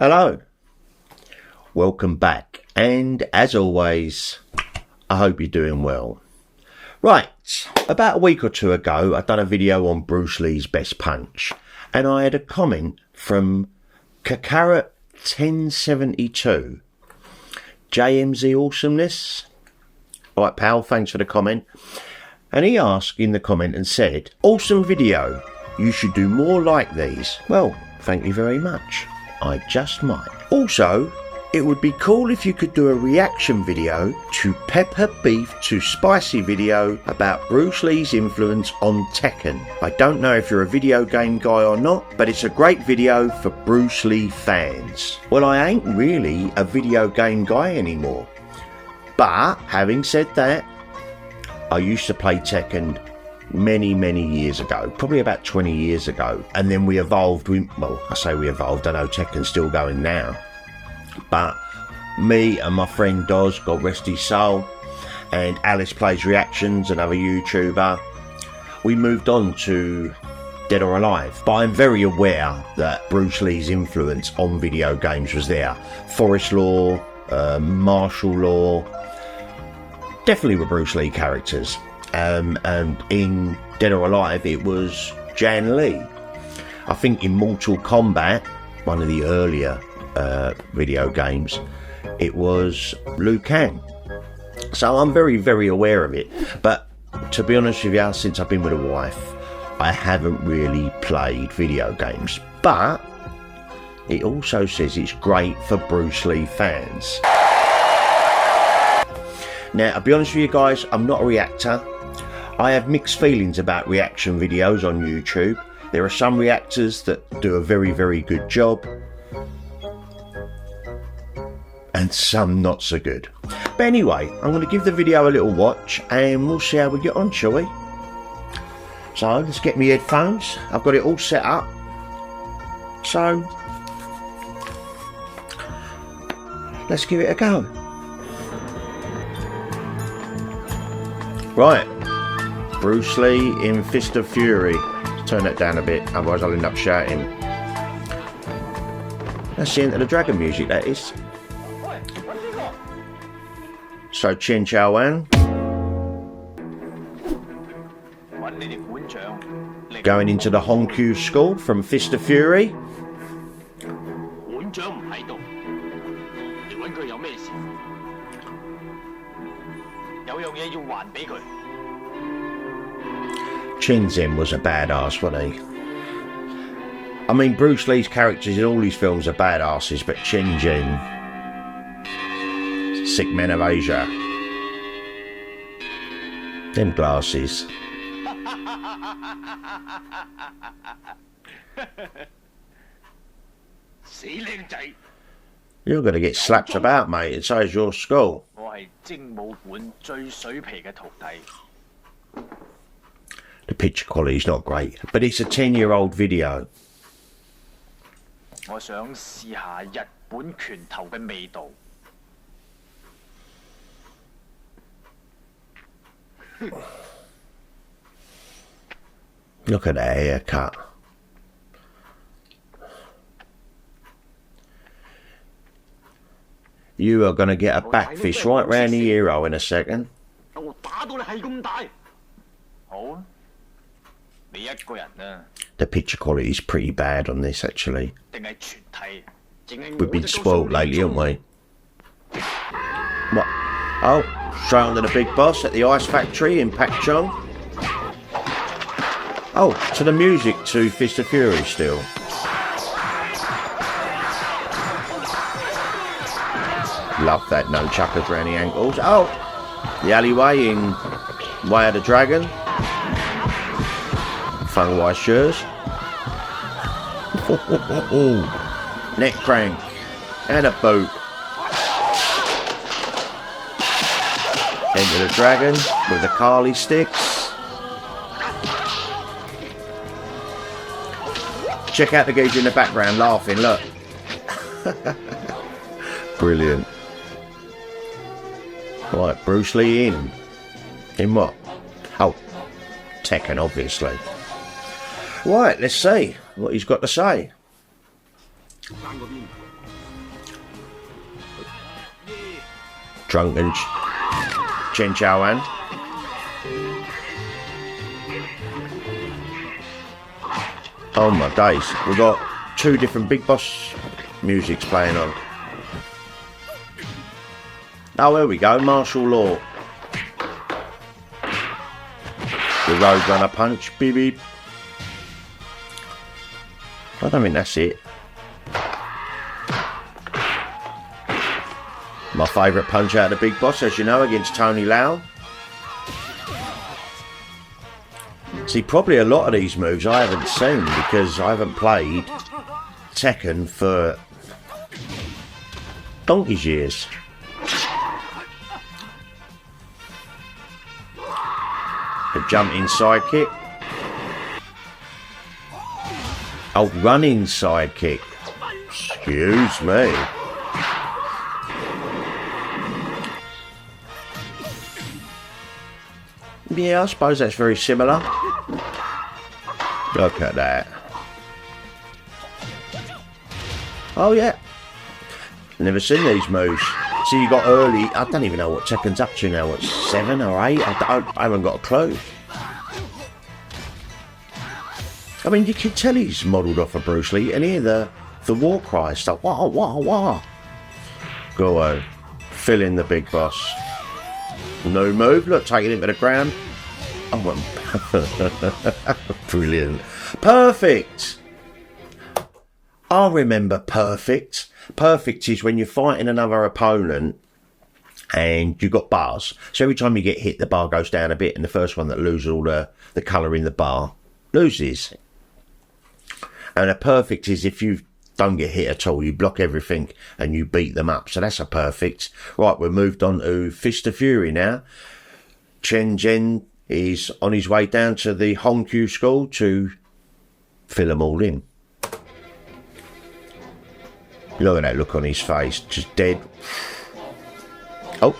Hello, welcome back, and as always, I hope you're doing well. Right, about a week or two ago, I'd done a video on Bruce Lee's Best Punch, and I had a comment from Kakara1072. JMZ Awesomeness. Alright pal, thanks for the comment. And he asked in the comment and said, awesome video, you should do more like these. Well, thank you very much. I just might. Also, it would be cool if you could do a reaction video to Pepper Beef to Spicy video about Bruce Lee's influence on Tekken. I don't know if you're a video game guy or not, but it's a great video for Bruce Lee fans. Well, I ain't really a video game guy anymore. But, having said that, I used to play Tekken many years ago, probably about 20 years ago, and then we evolved. Well, I say we evolved, I know Tekken's still going now, but me and my friend Doz, God rest his soul, and Alice Plays Reactions, another YouTuber, we moved on to Dead or Alive. But I'm very aware that Bruce Lee's influence on video games was there. Forest Law, martial law, definitely were Bruce Lee characters. And in Dead or Alive it was Jan Lee. I think in Mortal Kombat, one of the earlier video games, it was Liu Kang. So I'm very aware of it, but to be honest with you, since I've been with a wife, I haven't really played video games. But it also says it's great for Bruce Lee fans. Now, I'll be honest with you guys, I'm not a reactor. I have mixed feelings about reaction videos on YouTube. There are some reactors that do a very good job, and some not so good. But anyway, I'm going to give the video a little watch and we'll see how we get on, shall we? So let's get my headphones. I've got it all set up. So let's give it a go. Right, Bruce Lee in Fist of Fury. Turn that down a bit, otherwise I'll end up shouting. That's the end of the dragon music, that is. So Chen Chao Wan going into the Honkyu school from Fist of Fury. Chen Zhen was a badass, wasn't he? I mean, Bruce Lee's characters in all his films are badasses, but Chen Zhen, sick men of Asia. Them glasses. You're going to get slapped about, mate, and so is your school. The picture quality is not great, but it's a 10-year-old video. Look at that haircut. You are going to get a back fist right round the hero in a second. The picture quality is pretty bad on this, actually. We've been spoiled lately, haven't we? What? Oh, straight on to the big boss at the ice factory in Pakchong. Oh, to the music to Fist of Fury still. Love that no chuckers around the ankles. Oh, the alleyway in Way of the Dragon. Feng Wai Shurs. Neck crank. And a boot. Enter the Dragon with the Carly sticks. Check out the geezer in the background laughing, look. Brilliant. Right, Bruce Lee in. In what? Oh, Tekken, obviously. Right, let's see what he's got to say. Drunken Chen Chaoan. Oh my days, we've got 2 different Big Boss musics playing on. Oh, there we go, martial law. The Roadrunner punch, beep beep. I don't think that's it. My favourite punch out of the Big Boss, as you know, against Tony Lau. See, probably a lot of these moves I haven't seen because I haven't played Tekken for donkey's years. A jumping side kick. Oh, running side kick. Excuse me. Yeah, I suppose that's very similar. Look at that. Oh yeah. Never seen these moves. So you got early. I don't even know what Tekken's up to now. What, 7 or 8? I haven't got a clue. I mean, you can tell he's modelled off of Bruce Lee, and hear the war cry stuff. Wah wah wah. Go on. Fill in the Big Boss. No move. Look, taking him to the ground. Oh, brilliant. Perfect. I remember perfect. Perfect is when you're fighting another opponent and you've got bars. So every time you get hit, the bar goes down a bit, and the first one that loses all the colour in the bar loses. And a perfect is if you don't get hit at all, you block everything and you beat them up. So that's a perfect. Right, we've moved on to Fist of Fury now. Chen Zhen is on his way down to the Hongqiu school to fill them all in. Look at that look on his face, just dead. Oh,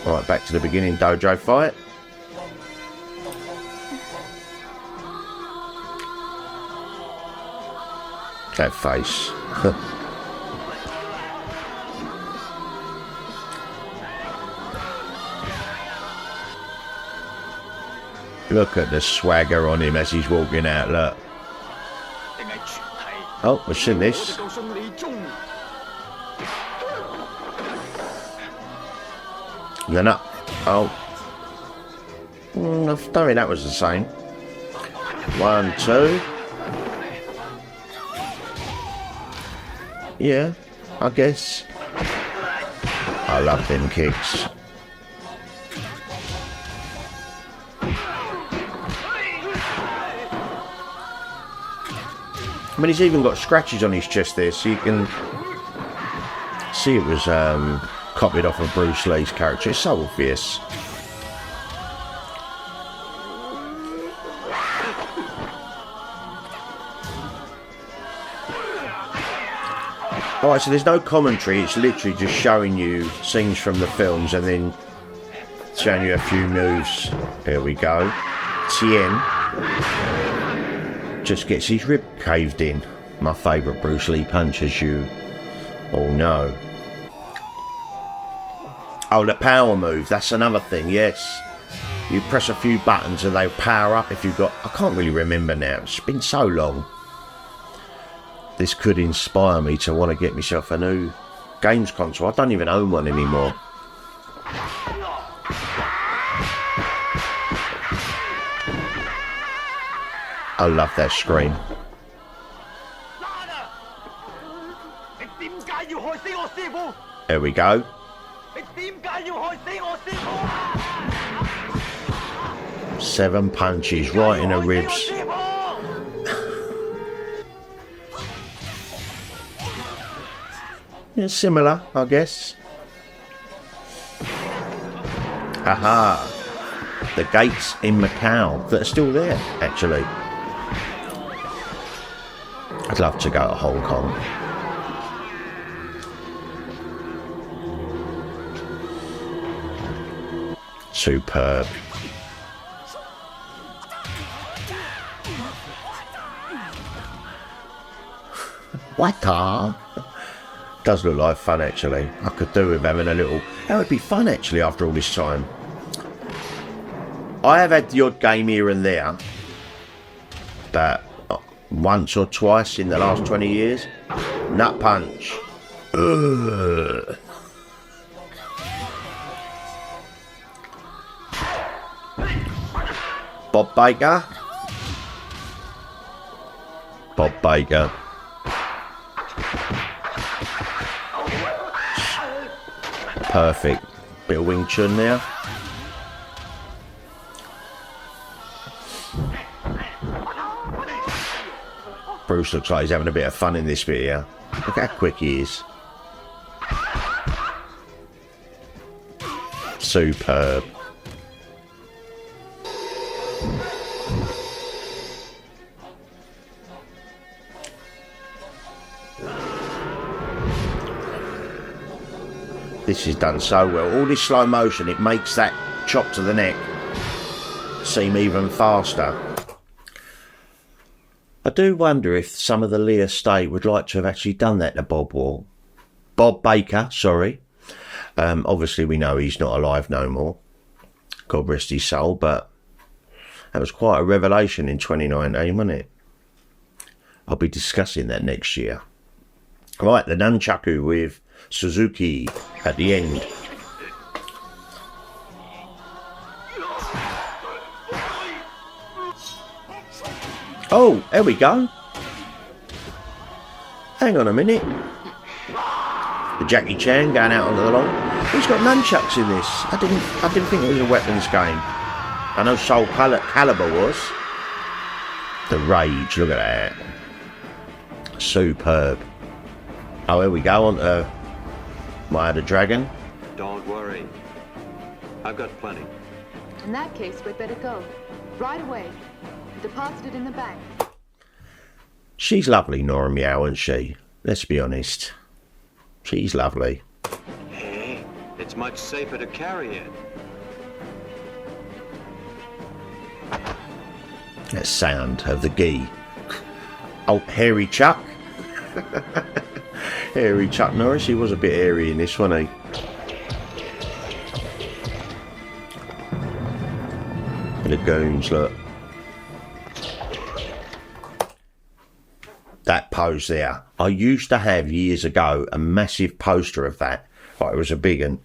right, back to the beginning dojo fight. That face. Look at the swagger on him as he's walking out, look. Oh, we've seen this. And then up. Oh. I don't think that was the same. 1, 2. Yeah, I guess. I love them kicks. I mean, he's even got scratches on his chest there, so you can see it was copied off of Bruce Lee's character. It's so obvious. Alright, so there's no commentary, it's literally just showing you scenes from the films and then showing you a few moves. Here we go. Tien just gets his rib caved in. My favourite Bruce Lee punch, as you all know. Oh, the power move, that's another thing, yes. You press a few buttons and they power up if you've got... I can't really remember now, it's been so long. This could inspire me to want to get myself a new games console. I don't even own one anymore. I love that scream. There we go. 7 punches right in the ribs. Yeah, similar, I guess. Aha. The gates in Macau that are still there, actually. I'd love to go to Hong Kong. Superb. What the? Does look like fun actually. I could do with having a little... That would be fun actually after all this time. I have had the odd game here and there, but once or twice in the last 20 years. Nut punch. Ugh. Bob Baker. Bob Baker. Perfect. Bit of Wing Chun now. Bruce looks like he's having a bit of fun in this video. Look how quick he is. Superb. This is done so well. All this slow motion, it makes that chop to the neck seem even faster. I do wonder if some of the Lee estate would like to have actually done that to Bob Baker, sorry. Obviously we know he's not alive no more. God rest his soul, but that was quite a revelation in 2019, wasn't it? I'll be discussing that next year. Right, the nunchaku with Suzuki at the end. Oh, there we go. Hang on a minute. The Jackie Chan going out onto the lawn. He's got nunchucks in this. I didn't think it was a weapons game. I know Soul Calibur was. The rage, look at that. Superb. Oh, here we go on to Maya the Dragon. Don't worry. I've got plenty. In that case, we'd better go. Right away. Deposit it in the bank. She's lovely, Nora Meow, isn't she? Let's be honest. She's lovely. Hey, it's much safer to carry it. That sound of the gi. Oh, hairy Chuck. Hairy Chuck Norris. He was a bit hairy in this, wasn't he? And the goons, look. That pose there. I used to have years ago a massive poster of that. Like it was a big one.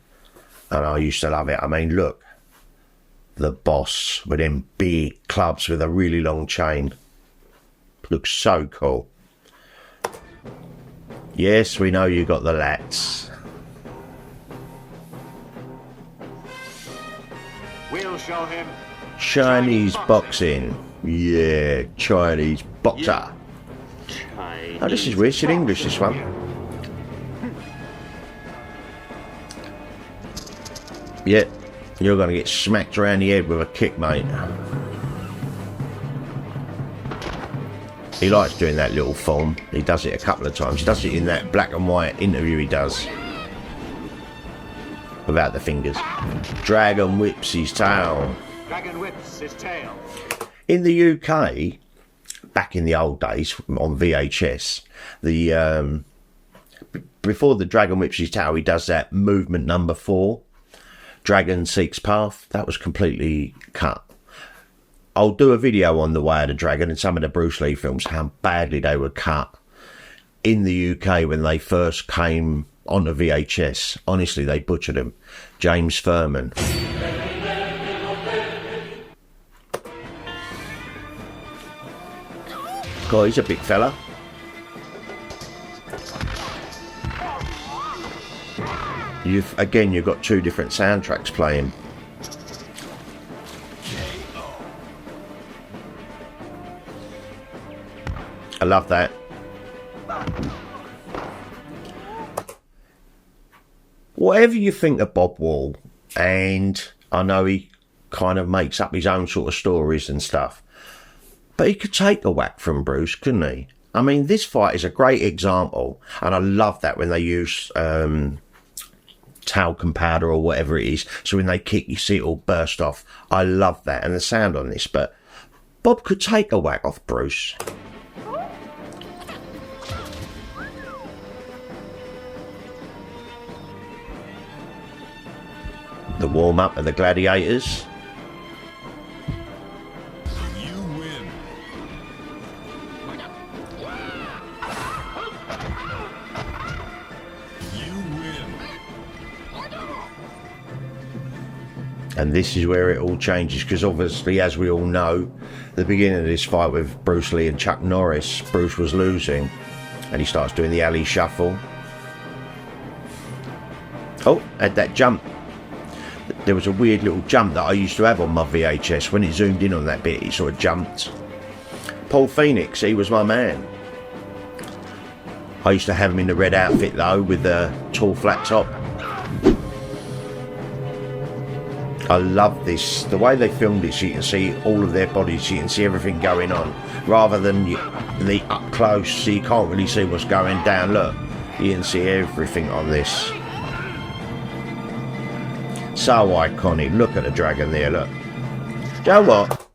And I used to love it. I mean, look. The boss with them big clubs with a really long chain. Looks so cool. Yes, we know you got the lats. We'll show him. Chinese boxing. Yeah, Chinese boxer. Oh, this is weird. It's in English, this one. Yeah, you're going to get smacked around the head with a kick, mate. He likes doing that little form. He does it a couple of times. He does it in that black and white interview he does. Without the fingers. Dragon whips his tail. Dragon whips his tail. In the UK, back in the old days on VHS, the before the dragon whips his tail, he does that movement number 4, Dragon Seeks Path. That was completely cut. I'll do a video on The Way of the Dragon and some of the Bruce Lee films, how badly they were cut in the UK when they first came on the VHS. Honestly, they butchered them. James Furman. God, he's a big fella. You've got 2 different soundtracks playing. I love that. Whatever you think of Bob Wall, and I know he kind of makes up his own sort of stories and stuff, but he could take a whack from Bruce, couldn't he? I mean, this fight is a great example, and I love that when they use talcum powder or whatever it is, so when they kick, you see it all burst off. I love that, and the sound on this, but Bob could take a whack off Bruce. The warm-up of the gladiators. You win. You win. And this is where it all changes, because obviously, as we all know, the beginning of this fight with Bruce Lee and Chuck Norris, Bruce was losing, and he starts doing the alley shuffle. Oh, had that jump. There was a weird little jump that I used to have on my VHS. When it zoomed in on that bit, it sort of jumped. Paul Phoenix, he was my man. I used to have him in the red outfit though, with the tall flat top. I love this. The way they filmed it, so you can see all of their bodies, you can see everything going on, rather than the up close, so you can't really see what's going down. Look, you can see everything on this. So iconic. Look at the dragon there, look. Do you know what?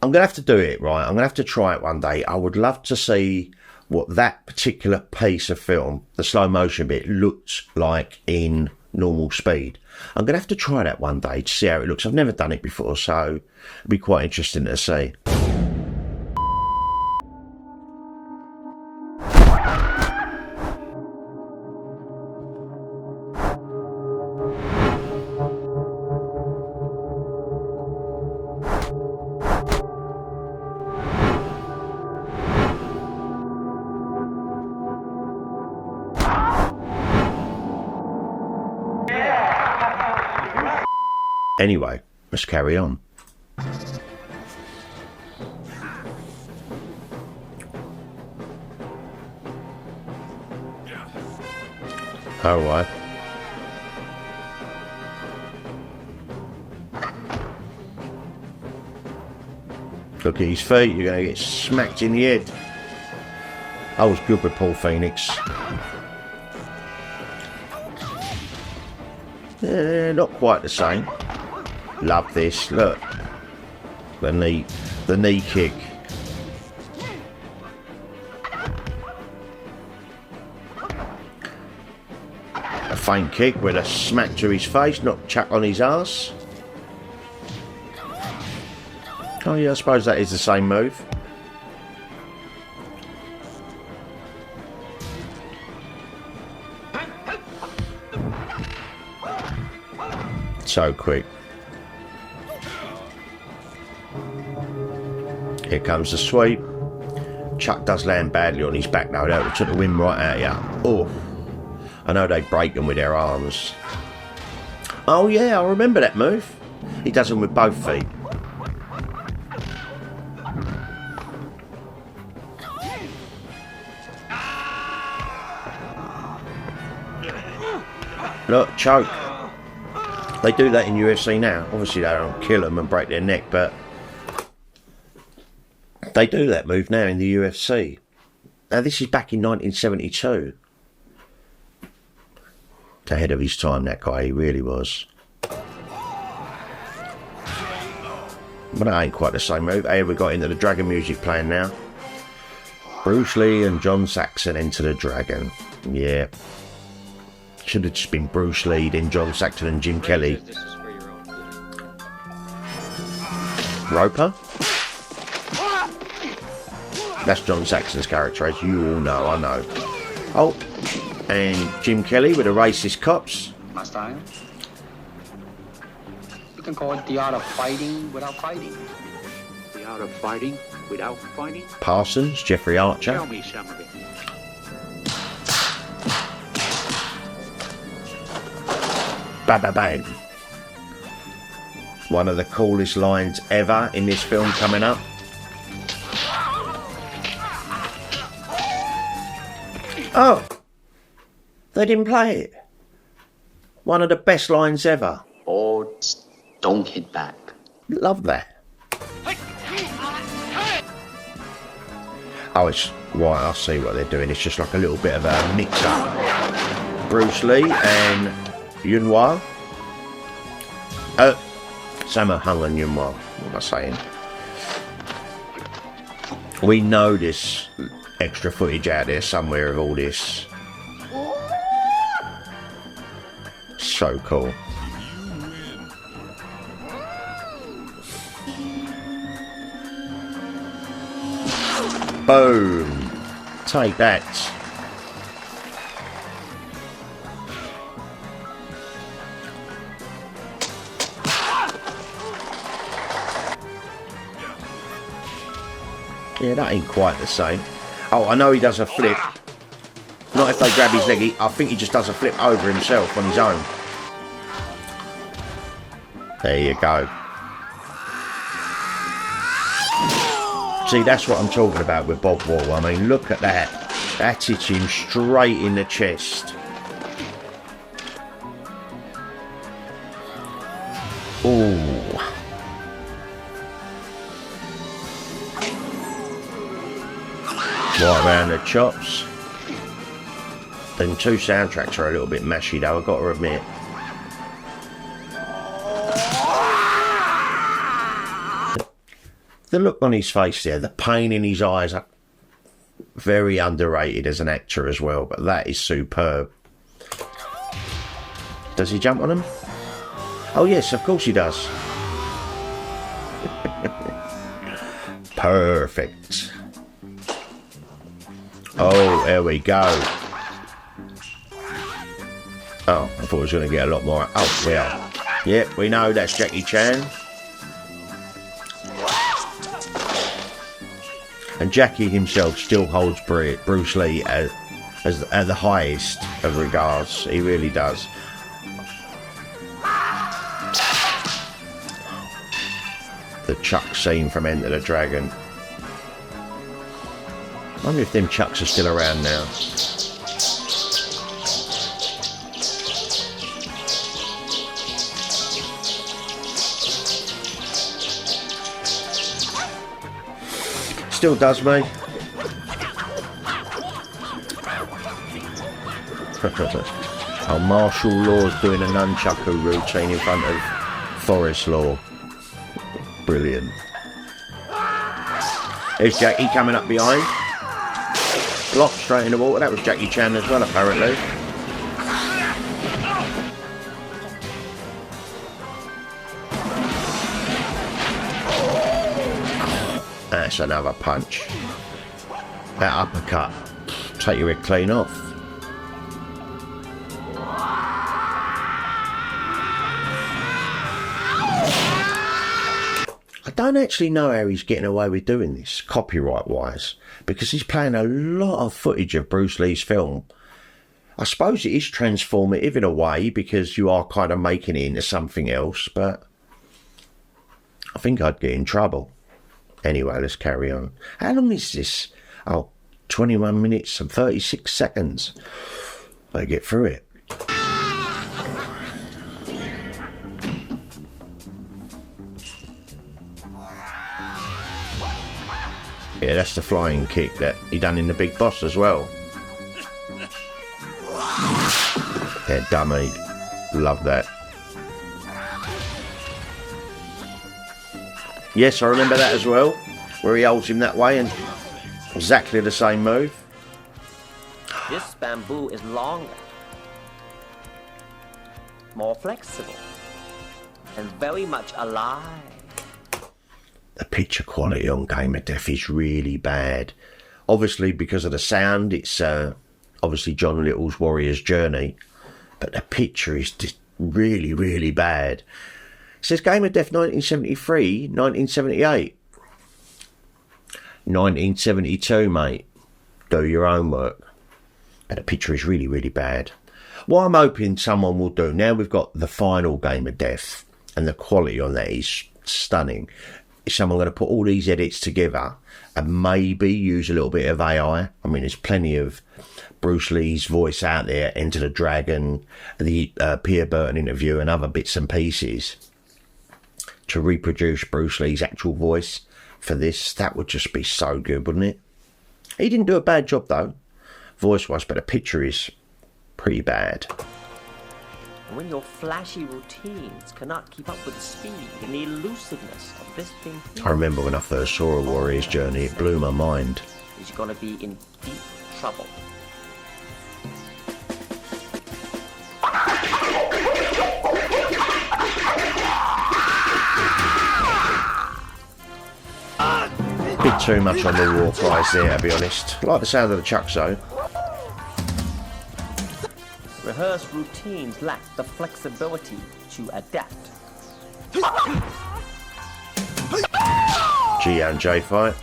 I'm going to have to do it, right? I'm going to have to try it one day. I would love to see what that particular piece of film, the slow motion bit, looks like in normal speed. I'm going to have to try that one day to see how it looks. I've never done it before, so it'll be quite interesting to see. Anyway, let's carry on. All right. Look at his feet, you're going to get smacked in the head. I was good with Paul Phoenix. Not quite the same. Love this, look. The knee kick. A feint kick with a smack to his face, not chuck on his arse. Oh yeah, I suppose that is the same move. So quick. Here comes the sweep. Chuck does land badly on his back though. That took the wind right out of you. Oh, I know they break them with their arms. Oh yeah, I remember that move. He does them with both feet. Look, choke. They do that in UFC now. Obviously they don't kill them and break their neck, but they do that move now in the UFC. Now this is back in 1972. It's ahead of his time, that guy, he really was. But that ain't quite the same move. Here we got into the Dragon music playing now. Bruce Lee and John Saxon Enter the Dragon. Yeah. Should have just been Bruce Lee, then John Saxon and Jim Kelly. Roper? That's John Saxon's character, as you all know, I know. Oh, and Jim Kelly with the racist cops. My style? You can call it the art of fighting without fighting. The art of fighting without fighting? Parsons, Jeffrey Archer. Tell me some of it. Ba ba bang. One of the coolest lines ever in this film coming up. Oh, they didn't play it. One of the best lines ever. Boards don't hit back. Love that. Oh, it's right. I see what they're doing. It's just like a little bit of a mix-up. Bruce Lee and Yunhua. Sammo Hung and Yunhua. What am I saying? We know this extra footage out there somewhere of all this. So cool. You Boom. Take that. Yeah, that ain't quite the same. Oh, I know he does a flip. Not if they grab his leg. I think he just does a flip over himself on his own. There you go. See, that's what I'm talking about with Bob Wall. I mean, look at that. That hits him straight in the chest. Ooh. Right round the chops. Them two soundtracks are a little bit mashy though, I've got to admit. The look on his face there, the pain in his eyes, are very underrated as an actor as well, but that is superb. Does he jump on him? Oh yes, of course he does. Perfect. Oh, there we go. Oh, I thought I was going to get a lot more. Oh, we are. Yep, we know that's Jackie Chan. And Jackie himself still holds Bruce Lee as the highest of regards. He really does. The Chuck scene from Enter the Dragon. I wonder if them Chucks are still around now. Still does me. Oh, Martial Law's doing a nunchaku routine in front of Forest Law. Brilliant. There's Jackie coming up behind. Block straight in the water. That was Jackie Chan as well, apparently. That's another punch. That uppercut. Take your head clean off. I don't actually know how he's getting away with doing this, copyright-wise, because he's playing a lot of footage of Bruce Lee's film. I suppose it is transformative in a way, because you are kind of making it into something else, but I think I'd get in trouble. Anyway, let's carry on. How long is this? Oh, 21 minutes and 36 seconds. I get through it. Yeah, that's the flying kick that he done in The Big Boss as well. Yeah, dummy. Love that. Yes, I remember that as well, where he holds him that way and exactly the same move. This bamboo is longer, more flexible, and very much alive. The picture quality on Game of Death is really bad. Obviously, because of the sound, it's obviously John Little's Warrior's Journey, but the picture is just really, really bad. It says Game of Death 1973, 1978. 1972, mate. Do your own work. But the picture is really, really bad. What I'm hoping someone will do, now we've got the final Game of Death, and the quality on that is stunning. Is someone going to put all these edits together and maybe use a little bit of AI? I mean, there's plenty of Bruce Lee's voice out there, Enter the Dragon, the Pierre Burton interview and other bits and pieces. To reproduce Bruce Lee's actual voice for this, that would just be so good, wouldn't it? He didn't do a bad job though, voice-wise, but the picture is pretty bad. When your flashy routines cannot keep up with the speed and the elusiveness of this thing here, I remember when I first saw A Warrior's Journey, it blew my mind. is going to be in deep trouble. Bit too much on the war prize there, to be honest. I like the sound of the chucks though. Rehearsed routines lack the flexibility to adapt. G&J fight.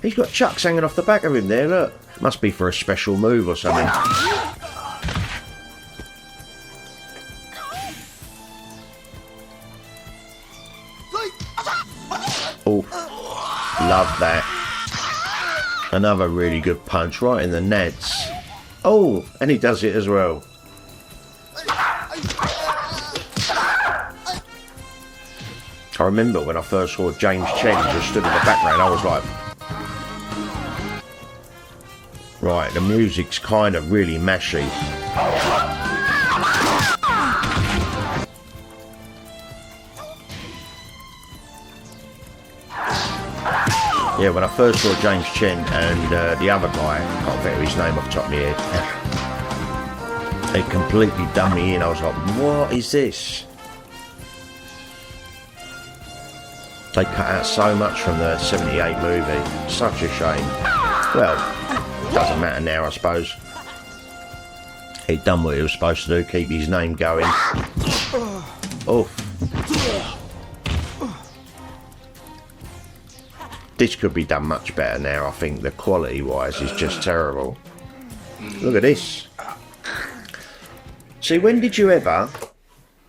He's got chucks hanging off the back of him there, look. Must be for a special move or something. Oh, love that. Another really good punch right in the nads. Oh, and he does it as well. I remember when I first saw James Chen just stood in the background, I was like, right, the music's kind of really mashy. Yeah, when I first saw James Chen and the other guy, I can't think of his name off the top of my head, they completely done me in. I was like, what is this? They cut out so much from the 78 movie. Such a shame. Well, doesn't matter now, I suppose. He'd done what he was supposed to do, keep his name going. Oh. This could be done much better now, I think. The quality-wise is just terrible. Look at this. See, when did you ever,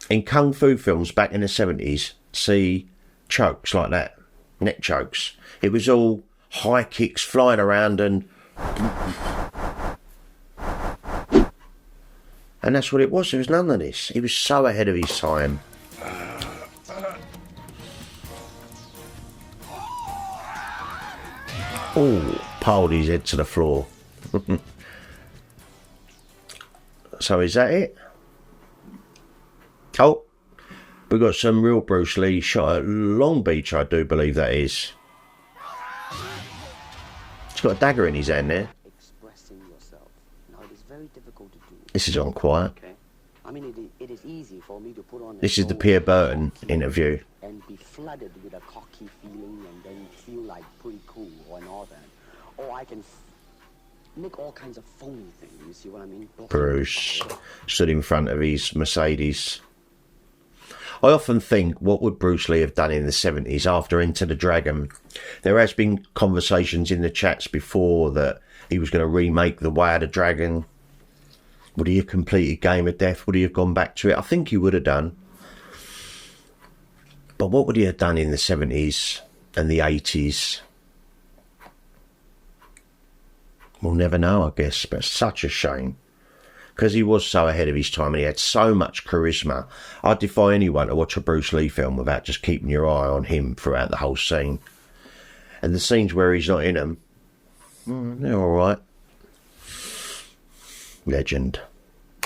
in Kung Fu films back in the 70s, see chokes like that? Neck chokes. It was all high kicks flying around and that's what it was. There was none of this. He was so ahead of his time. Oh, piled his head to the floor. So is that it? Oh, we got some real Bruce Lee shot at Long Beach, I do believe that is. He's got a dagger in his hand there. Expressing yourself. Now it is very difficult to do. This is on quiet. Okay. I mean, it is easy for me to put on. This is the Pierre Burton interview. And be flooded with a cocky feeling, and then feel like pretty cool and all that. Or I can make all kinds of phony things. You see what I mean? Bruce stood in front of his Mercedes. I often think, what would Bruce Lee have done in the 70s after Enter the Dragon? There has been conversations in the chats before that he was going to remake The Way of the Dragon. Would he have completed Game of Death? Would he have gone back to it? I think he would have done. But what would he have done in the 70s and the 80s? We'll never know, I guess, but it's such a shame. Because he was so ahead of his time and he had so much charisma. I'd defy anyone to watch a Bruce Lee film without just keeping your eye on him throughout the whole scene. And the scenes where he's not in them, they're alright. Legend.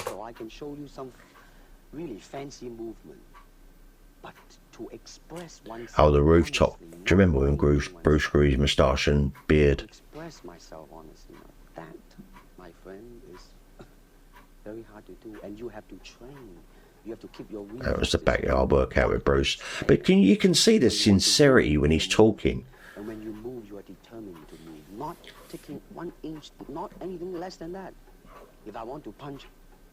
So I can show you some really fancy movement. But to express oneself... Oh, the rooftop. Do you remember when Bruce grew his moustache and beard? To express myself honestly. That, my friend, is very hard to do. And you have to train. You have to keep your... That was the backyard workout with Bruce. But you can see the sincerity when he's talking. And when you move, you are determined to move. Not taking 1 inch, not anything less than that. If I want to punch,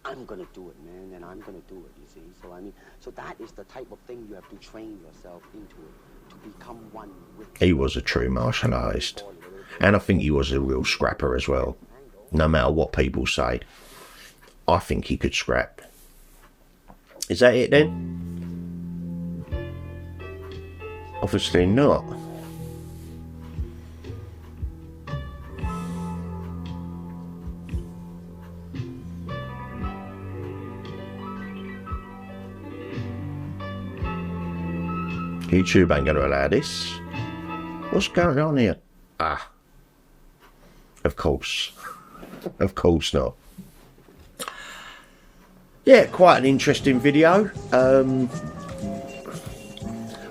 I'm going to do it, man, and I'm going to do it, you see. So, I mean, so that is the type of thing you have to train yourself into it, to become one with... He was a true martial artist. And I think he was a real scrapper as well. No matter what people say, I think he could scrap. Is that it then? Obviously not. YouTube ain't going to allow this. What's going on here? Ah. Of course. Of course not. Yeah, quite an interesting video. I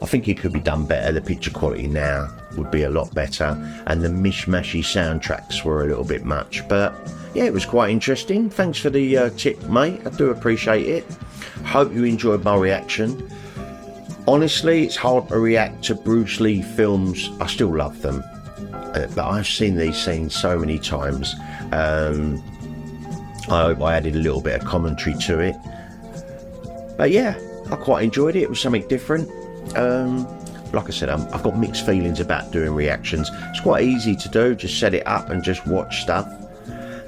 think it could be done better. The picture quality now would be a lot better. And the mishmashy soundtracks were a little bit much. But yeah, it was quite interesting. Thanks for the tip, mate. I do appreciate it. Hope you enjoyed my reaction. Honestly, it's hard to react to Bruce Lee films. I still love them, but I've seen these scenes so many times. I added a little bit of commentary to it, but yeah, I quite enjoyed it. It was something different. Like I said, I've got mixed feelings about doing reactions. It's quite easy to do, just set it up and just watch stuff.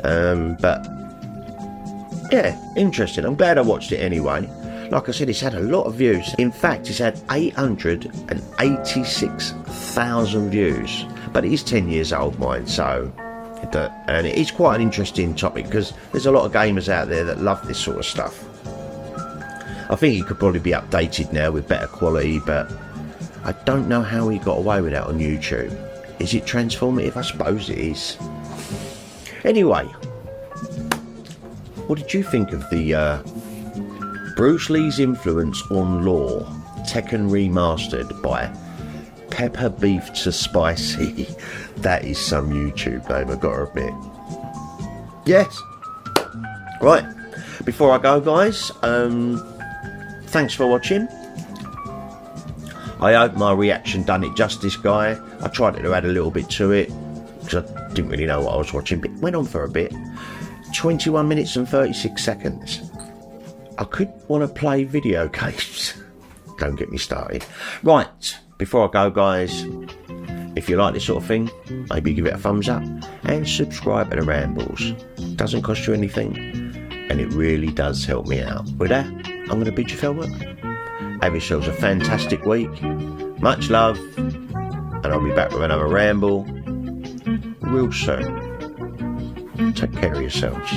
But yeah, interesting. I'm glad I watched it anyway. Like I said, it's had a lot of views. In fact, it's had 886,000 views. But it is 10 years old, mine, so... And it is quite an interesting topic, because there's a lot of gamers out there that love this sort of stuff. I think it could probably be updated now with better quality, but I don't know how he got away with that on YouTube. Is it transformative? I suppose it is. Anyway, what did you think of the Bruce Lee's influence on Law, Tekken Remastered by Pepper Beef to Spicy? That is some YouTube name, I've got to admit. Yes. Right, before I go, guys, thanks for watching. I hope my reaction done it justice, guy. I tried to add a little bit to it, because I didn't really know what I was watching, but it went on for a bit. 21 minutes and 36 seconds. I could want to play video games. Don't get me started. Right, before I go, guys, if you like this sort of thing, maybe give it a thumbs up and subscribe to the Rambles. Doesn't cost you anything, and it really does help me out. With that, I'm going to bid you farewell. Have yourselves a fantastic week. Much love, and I'll be back with another ramble real soon. Take care of yourselves.